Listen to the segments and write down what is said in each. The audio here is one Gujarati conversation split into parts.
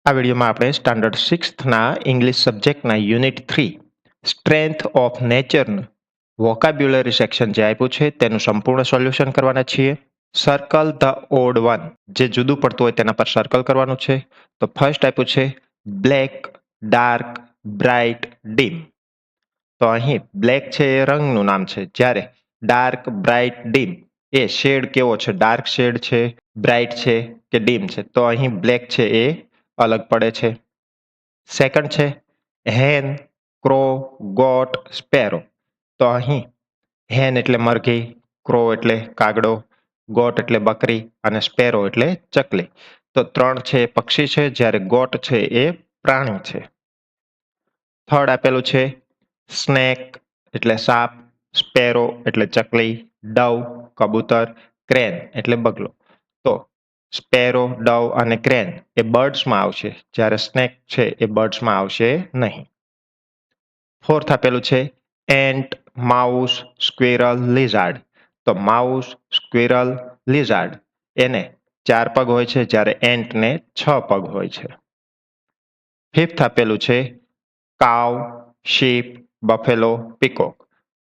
આ વિડીયોમાં આપણે સ્ટાન્ડર્ડ 6થના ઇંગ્લિશ સબ્જેક્ટના યુનિટ 3 સ્ટ્રેન્થ ઓફ નેચરનું વોકાબ્યુલરી સેક્શન જે આપ્યું છે તેનું સંપૂર્ણ સોલ્યુશન કરવાના છીએ. સર્કલ ધ ઓડ વન, જે જુદું પડતું હોય તેના પર સર્કલ કરવાનું છે. તો ફર્સ્ટ આપ્યું છે બ્લેક, ડાર્ક, બ્રાઇટ, ડીમ. તો અહીં બ્લેક છે એ રંગનું નામ છે, જ્યારે ડાર્ક, બ્રાઇટ, ડીમ એ શેડ કેવો છે, ડાર્ક શેડ છે, બ્રાઇટ છે કે ડીમ છે. તો અહીં બ્લેક છે એ અલગ પડે છે. સેકન્ડ છે હેન, ક્રો, ગોટ, સ્પેરો. તો અહીં હેન એટલે મરઘી, ક્રો એટલે કાગડો, ગોટ એટલે બકરી અને સ્પેરો એટલે ચકલી. તો ત્રણ છે એ પક્ષી છે, જ્યારે ગોટ છે એ પ્રાણી છે. થર્ડ આપેલું છે સ્નેક એટલે સાપ, સ્પેરો એટલે ચકલી, ડવ કબૂતર, ક્રેન એટલે બગલો. તો સ્પેરો, ડવ અને ક્રેન એ બર્ડ્સમાં આવશે, જ્યારે સ્નેક છે એ બર્ડ્સમાં આવશે નહીં. ફોર્થ આપેલું છે એન્ટ, માઉસ, સ્ક્વિરલ, લિઝાર્ડ. તો માઉસ, સ્ક્વિરલ, લિઝાર્ડ એને 4 પગ હોય છે, જ્યારે એન્ટને 6 પગ હોય છે. ફિફ્થ આપેલું છે કાવ, શીપ, બફેલો, પીકોક.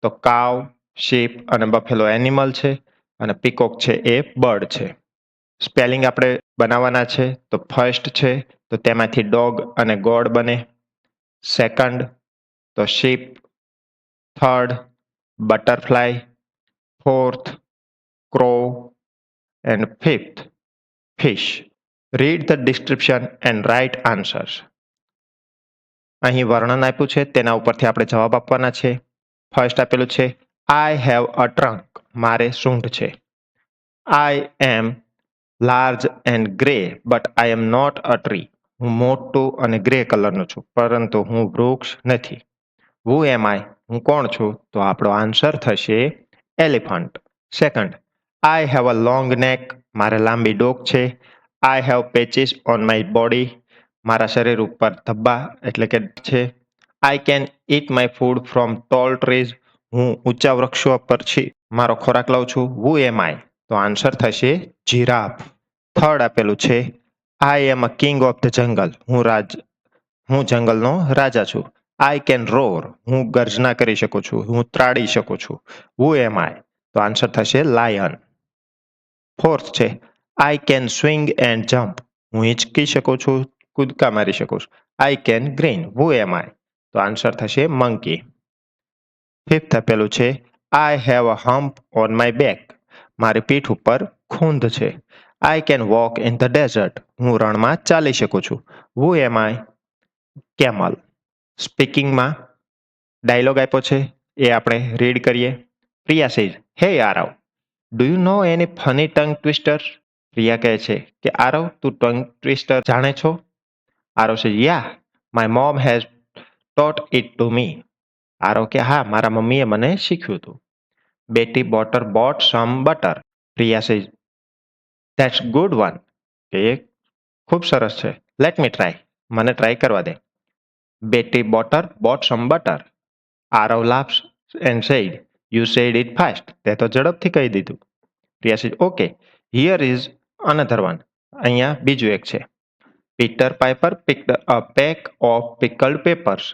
તો કાવ, શીપ અને બફેલો એનિમલ છે અને પીકોક છે એ બર્ડ છે. સ્પેલિંગ આપણે બનાવવાના છે. તો ફર્સ્ટ છે તો તેમાંથી ડોગ અને ગોડ બને. સેકન્ડ તો sheep, third butterfly, fourth crow and fifth fish. Read the description and write answers. અહીં વર્ણન આપ્યું છે, તેના ઉપરથી આપણે જવાબ આપવાના છે. ફર્સ્ટ આપેલું છે આઈ હેવ અ ટ્રંક, મારે સૂંઢ છે. I am large and grey but I am not a tree. હું મોટું અને ગ્રે કલરનું છું, પરંતુ હું વૃક્ષ નથી. હુ એમ આઈ, હું કોણ છું? તો આપણો આન્સર થશે elephant. Second I have a long neck, મારે લાંબી ડોક છે. I have patches on my body, મારા શરીર ઉપર ધબ્બા એટલે કે છે. I can eat my food from tall trees, હું ઊંચા વૃક્ષો પરથી મારો ખોરાક લઉં છું. હુ એમ આઈ? તો આન્સર થશે જીરાફ. થર્ડ આપેલું છે I am a king of the jungle, હું જંગલનો રાજા છું. આઈ કેન રોર, હું ગર્જના કરી શકું છું, હું ત્રાડી શકું છું. હુ એમ આઈ? તો આન્સર થશે લાયન. ફોર્થ છે I can swing and jump, હું હિંચકી શકું છું, કૂદકા મારી શકું છું. આઈ કેન ગ્રીન, હુ એમ આઈ? તો આન્સર થશે મંકી. ફિફ્થ આપેલું છે I have a hump on my back, મારી પીઠ ઉપર ખૂંદ છે. I can walk in the desert, હું રણમાં ચાલી શકું છું. હુ એમ આઈ? કેમલ. સ્પીકિંગમાં ડાયલોગ આપ્યો છે, એ આપણે રીડ કરીએ. Priya says hey Aarav, do you know any funny tongue twister? Priya કહે છે કે આરવ, તું ટંગ ટ્વિસ્ટર જાણે છો? Aarav says yeah, my mom has taught it to me. Aarav કે હા, મારા મમ્મીએ મને શીખ્યું હતું. Betty Botter bought some butter. Priya says that's good one, કે એ ખૂબ સરસ છે. લેટ મી ટ્રાય, મને ટ્રાય કરવા દે. Betty Botter bought some butter. Aarav laughs and said you said it fast, તે તો ઝડપથી કહી દીધું. Priya says okay, here is another one. અહીંયા બીજું એક છે. Peter Piper picked a pack of pickled peppers.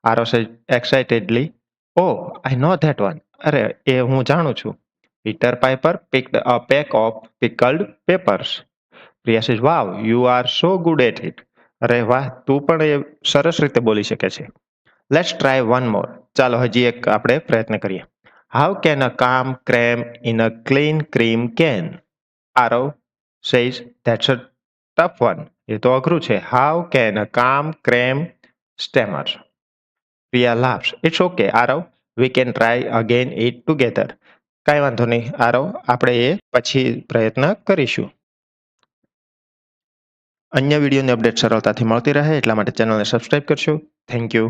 Aarav says excitedly oh I know that one. અરે, એ હું જાણું છું. Peter Piper picked a pack of pickled peppers. Priya says wow, you are so good at it. અરે વાહ, તું પણ એ સરસ રીતે બોલી શકે છે. Let's try one more. ચાલો હજી એક આપણે પ્રયત્ન કરીએ. How can a clam cram in a clean cream can? Aarav says that's a tough one. એ તો અઘરું છે. How can a clam cram stammer? Priya laughs it's okay Aarav, we can try again it together. કાંઈ વાંધો નહીં આરવ, આપણે એ પછી પ્રયત્ન કરીશું. અન્ય વિડીયોની અપડેટ સરળતાથી મળતી રહે એટલા માટે ચેનલને સબસ્ક્રાઇબ કરશો. Thank you.